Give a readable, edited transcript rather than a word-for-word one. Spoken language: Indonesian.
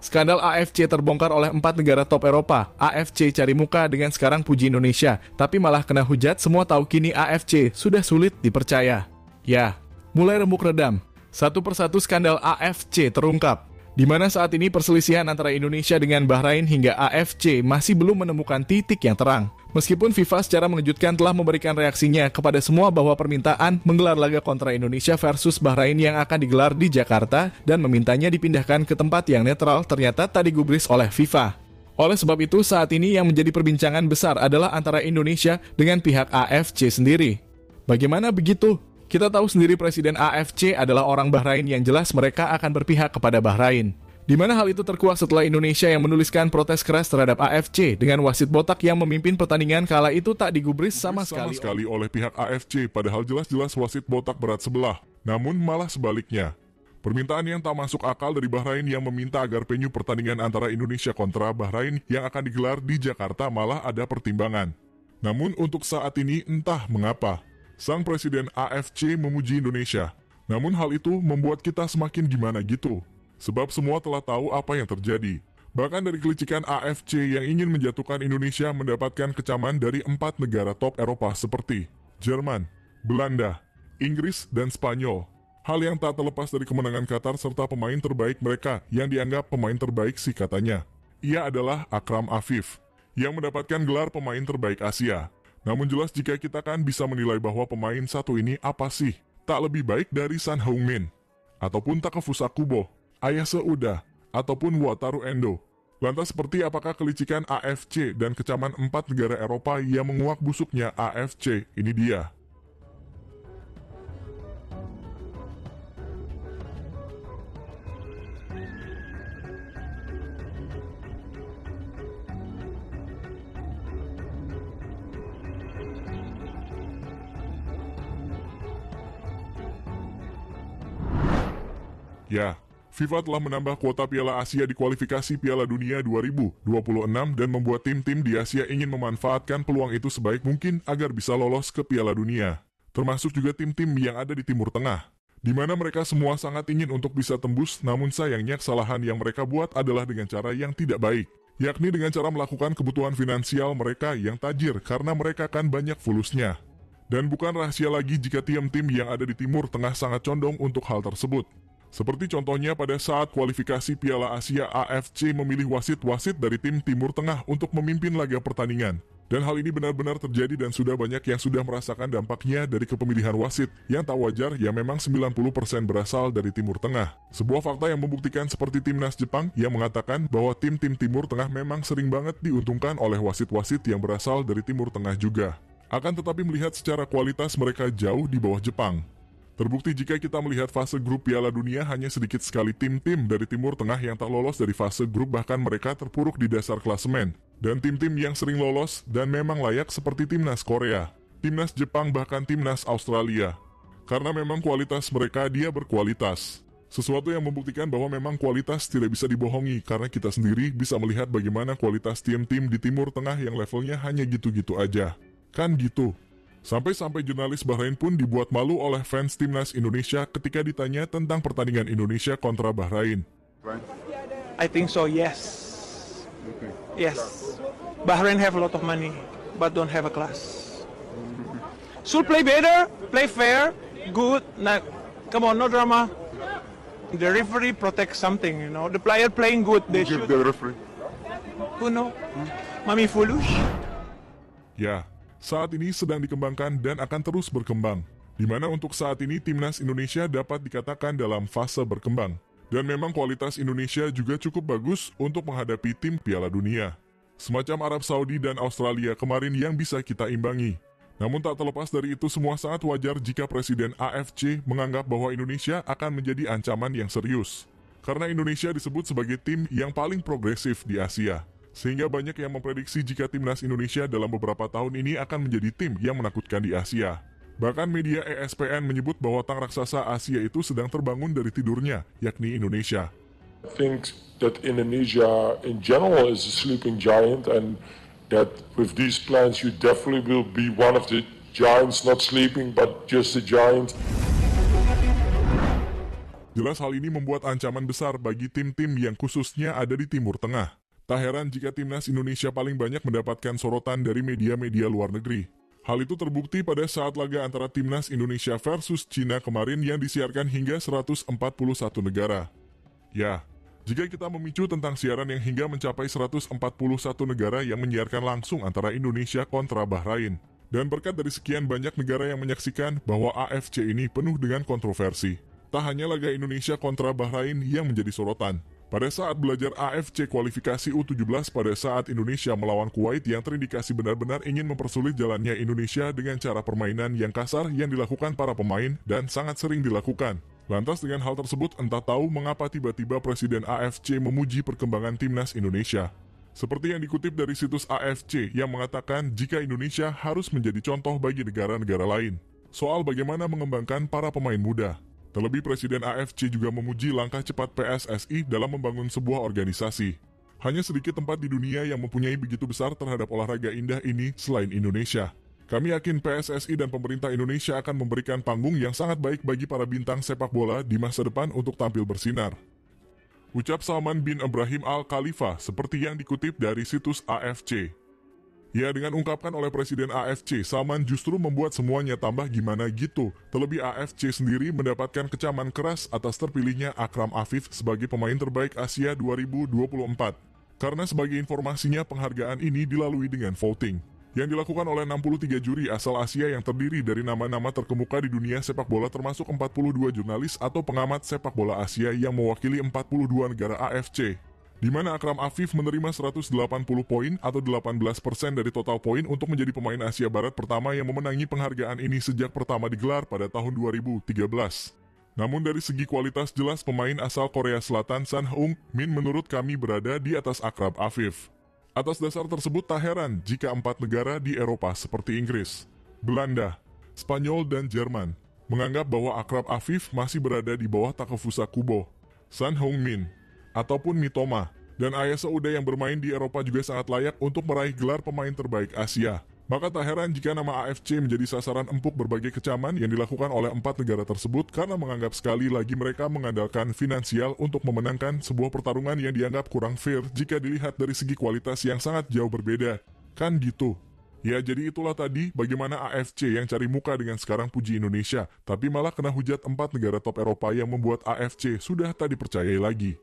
Skandal AFC terbongkar oleh 4 negara top Eropa. AFC cari muka dengan sekarang puji Indonesia, tapi malah kena hujat. Semua tahu kini AFC sudah sulit dipercaya. Ya, mulai remuk redam. Satu persatu skandal AFC terungkap, di mana saat ini perselisihan antara Indonesia dengan Bahrain hingga AFC masih belum menemukan titik yang terang. Meskipun FIFA secara mengejutkan telah memberikan reaksinya kepada semua bahwa permintaan menggelar laga kontra Indonesia versus Bahrain yang akan digelar di Jakarta dan memintanya dipindahkan ke tempat yang netral ternyata tak digubris oleh FIFA. Oleh sebab itu saat ini yang menjadi perbincangan besar adalah antara Indonesia dengan pihak AFC sendiri. Bagaimana begitu? Kita tahu sendiri Presiden AFC adalah orang Bahrain yang jelas mereka akan berpihak kepada Bahrain. Di mana hal itu terkuak setelah Indonesia yang menuliskan protes keras terhadap AFC dengan wasit botak yang memimpin pertandingan kala itu tak digubris sama sekali oleh pihak AFC, padahal jelas-jelas wasit botak berat sebelah. Namun malah sebaliknya. Permintaan yang tak masuk akal dari Bahrain yang meminta agar venue pertandingan antara Indonesia kontra Bahrain yang akan digelar di Jakarta malah ada pertimbangan. Namun untuk saat ini entah mengapa, sang Presiden AFC memuji Indonesia. Namun hal itu membuat kita semakin gimana gitu. Sebab semua telah tahu apa yang terjadi. Bahkan dari kelicikan AFC yang ingin menjatuhkan Indonesia mendapatkan kecaman dari 4 negara top Eropa seperti Jerman, Belanda, Inggris, dan Spanyol. Hal yang tak terlepas dari kemenangan Qatar serta pemain terbaik mereka yang dianggap pemain terbaik sih katanya. Ia adalah Akram Afif yang mendapatkan gelar pemain terbaik Asia. Namun jelas jika kita kan bisa menilai bahwa pemain satu ini apa sih? Tak lebih baik dari Son Heung-min ataupun Takefusa Kubo, Ayase Uda, ataupun Wataru Endo. Lantas seperti apakah kelicikan AFC dan kecaman 4 negara Eropa yang menguak busuknya AFC? Ini dia. Ya, FIFA telah menambah kuota Piala Asia di kualifikasi Piala Dunia 2026 dan membuat tim-tim di Asia ingin memanfaatkan peluang itu sebaik mungkin agar bisa lolos ke Piala Dunia. Termasuk juga tim-tim yang ada di Timur Tengah, di mana mereka semua sangat ingin untuk bisa tembus, namun sayangnya kesalahan yang mereka buat adalah dengan cara yang tidak baik, yakni dengan cara melakukan kebutuhan finansial mereka yang tajir karena mereka kan banyak fulusnya. Dan bukan rahasia lagi jika tim-tim yang ada di Timur Tengah sangat condong untuk hal tersebut. Seperti contohnya pada saat kualifikasi Piala Asia, AFC memilih wasit-wasit dari tim Timur Tengah untuk memimpin laga pertandingan. Dan hal ini benar-benar terjadi dan sudah banyak yang sudah merasakan dampaknya dari kepemilihan wasit yang tak wajar yang memang 90% berasal dari Timur Tengah. Sebuah fakta yang membuktikan seperti timnas Jepang yang mengatakan bahwa tim-tim Timur Tengah memang sering banget diuntungkan oleh wasit-wasit yang berasal dari Timur Tengah juga. Akan tetapi melihat secara kualitas mereka jauh di bawah Jepang. Terbukti jika kita melihat fase grup Piala Dunia hanya sedikit sekali tim-tim dari Timur Tengah yang tak lolos dari fase grup, bahkan mereka terpuruk di dasar klasemen. Dan tim-tim yang sering lolos dan memang layak seperti timnas Korea, timnas Jepang, bahkan timnas Australia. Karena memang kualitas mereka dia berkualitas. Sesuatu yang membuktikan bahwa memang kualitas tidak bisa dibohongi karena kita sendiri bisa melihat bagaimana kualitas tim-tim di Timur Tengah yang levelnya hanya gitu-gitu aja. Kan gitu. Sampai-sampai jurnalis Bahrain pun dibuat malu oleh fans timnas Indonesia ketika ditanya tentang pertandingan Indonesia kontra Bahrain. I think so, yes. Yes. Bahrain have a lot of money, but don't have a class. Should play better, play fair, good. Nah, come on, no drama. The referee protects something, you know. The player playing good, they should. The referee. Who know? Mami foolish. Ya. Saat ini sedang dikembangkan dan akan terus berkembang, di mana untuk saat ini timnas Indonesia dapat dikatakan dalam fase berkembang. Dan memang kualitas Indonesia juga cukup bagus untuk menghadapi tim Piala Dunia. Semacam Arab Saudi dan Australia kemarin yang bisa kita imbangi. Namun tak terlepas dari itu semua sangat wajar jika Presiden AFC menganggap bahwa Indonesia akan menjadi ancaman yang serius. Karena Indonesia disebut sebagai tim yang paling progresif di Asia. Sehingga banyak yang memprediksi jika timnas Indonesia dalam beberapa tahun ini akan menjadi tim yang menakutkan di Asia. Bahkan media ESPN menyebut bahwa tang raksasa Asia itu sedang terbangun dari tidurnya, yakni Indonesia. I think that Indonesia in general is a sleeping giant and that with these plans you definitely will be one of the giants, not sleeping but just a giant. Jelas hal ini membuat ancaman besar bagi tim-tim yang khususnya ada di Timur Tengah. Tak heran jika timnas Indonesia paling banyak mendapatkan sorotan dari media-media luar negeri. Hal itu terbukti pada saat laga antara timnas Indonesia versus Cina kemarin yang disiarkan hingga 141 negara. Ya, jika kita memicu tentang siaran yang hingga mencapai 141 negara yang menyiarkan langsung antara Indonesia kontra Bahrain. Dan berkat dari sekian banyak negara yang menyaksikan bahwa AFC ini penuh dengan kontroversi. Tak hanya laga Indonesia kontra Bahrain yang menjadi sorotan. Pada saat belajar AFC kualifikasi U17 pada saat Indonesia melawan Kuwait yang terindikasi benar-benar ingin mempersulit jalannya Indonesia dengan cara permainan yang kasar yang dilakukan para pemain dan sangat sering dilakukan. Lantas dengan hal tersebut entah tahu mengapa tiba-tiba Presiden AFC memuji perkembangan timnas Indonesia. Seperti yang dikutip dari situs AFC yang mengatakan jika Indonesia harus menjadi contoh bagi negara-negara lain. Soal bagaimana mengembangkan para pemain muda. Terlebih Presiden AFC juga memuji langkah cepat PSSI dalam membangun sebuah organisasi. Hanya sedikit tempat di dunia yang mempunyai begitu besar terhadap olahraga indah ini selain Indonesia. Kami yakin PSSI dan pemerintah Indonesia akan memberikan panggung yang sangat baik bagi para bintang sepak bola di masa depan untuk tampil bersinar. Ucap Salman bin Ibrahim Al-Khalifa seperti yang dikutip dari situs AFC. Ya, dengan ungkapkan oleh Presiden AFC, Salman justru membuat semuanya tambah gimana gitu. Terlebih AFC sendiri mendapatkan kecaman keras atas terpilihnya Akram Afif sebagai pemain terbaik Asia 2024. Karena sebagai informasinya penghargaan ini dilalui dengan voting. Yang dilakukan oleh 63 juri asal Asia yang terdiri dari nama-nama terkemuka di dunia sepak bola termasuk 42 jurnalis atau pengamat sepak bola Asia yang mewakili 42 negara AFC. Di mana Akram Afif menerima 180 poin atau 18% dari total poin untuk menjadi pemain Asia Barat pertama yang memenangi penghargaan ini sejak pertama digelar pada tahun 2013. Namun dari segi kualitas jelas pemain asal Korea Selatan San Heung-min menurut kami berada di atas Akram Afif. Atas dasar tersebut tak heran jika 4 negara di Eropa seperti Inggris, Belanda, Spanyol, dan Jerman menganggap bahwa Akram Afif masih berada di bawah Takefusa Kubo, San Heung-min, ataupun Mitoma, dan Ayase Uda yang bermain di Eropa juga sangat layak untuk meraih gelar pemain terbaik Asia. Maka tak heran jika nama AFC menjadi sasaran empuk berbagai kecaman yang dilakukan oleh 4 negara tersebut karena menganggap sekali lagi mereka mengandalkan finansial untuk memenangkan sebuah pertarungan yang dianggap kurang fair jika dilihat dari segi kualitas yang sangat jauh berbeda. Kan gitu. Ya, jadi itulah tadi bagaimana AFC yang cari muka dengan sekarang puji Indonesia, tapi malah kena hujat 4 negara top Eropa yang membuat AFC sudah tak dipercayai lagi.